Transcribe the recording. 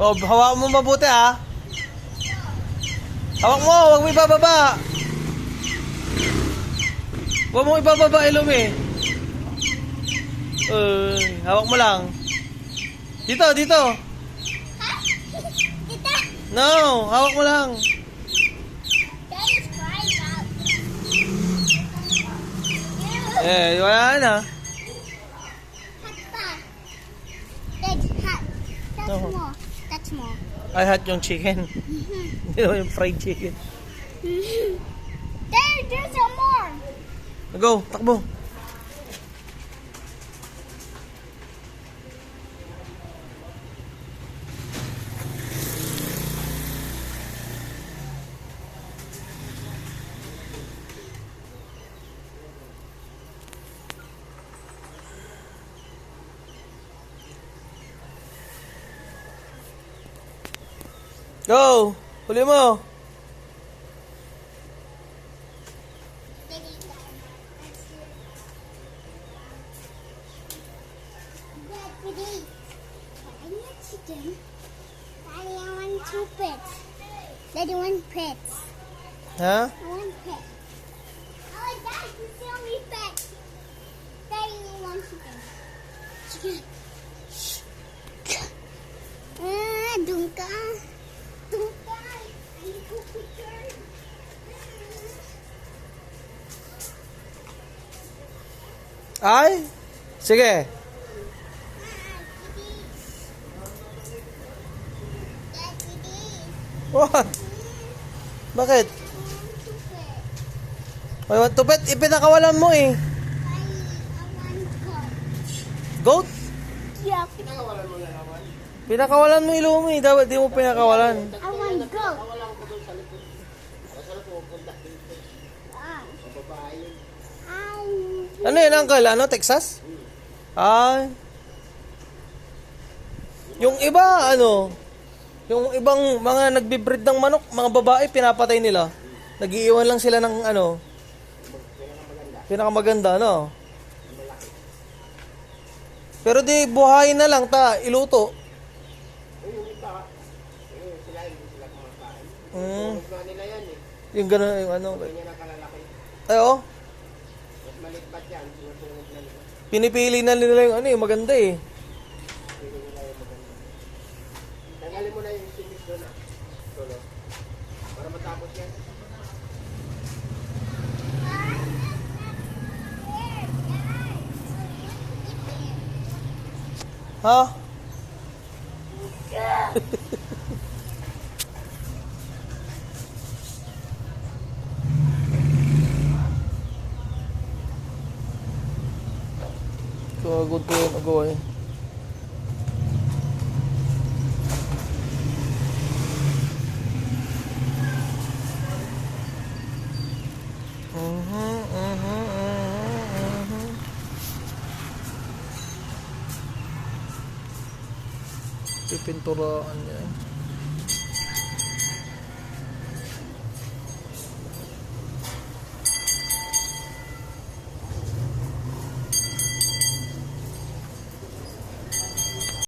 Oh, hawakan mo mabuti ah. Hawak mo, huwag mo ibababa. Huwag mo ibababa, Ilumi. Hawak mo lang. Dito, dito. No, hawak mo lang. Wala na. That's more. That's more. I had yung chicken. Hindi naman yung fried chicken. There's some more. Go, takbo. Go! Huli mo! Daddy, I want two pets. Daddy, one pet. Ha? I want pet. Oh, Dad, you still me pet. Daddy, you want chicken. Chicken. Doon ka. Doon ka. I need to picture. Ay? Sige. What? Bakit? I want to pet. Ipinakawalan mo eh. Goat? Yeah. Pinakawalan mo Ilumi. Dapat di mo pinakawalan. I want goat. Ano yun, uncle? Ano, Texas? Ay. Yung iba, ano, yung ibang mga nagbe-breed ng manok, mga babae, pinapatay nila. Nag-iiwan lang sila ng, ano, pinakamaganda, no? Pero di, buhayin na lang, iluto. Yung gano'n, yung ano. Ay, oh. Pinipili na nila yung ano eh, maganda eh. Tanggalin mo na yung simis doon na. Tulo. Para matapos yan. Ha? Good to yun, agoy. Pipinturaan niya.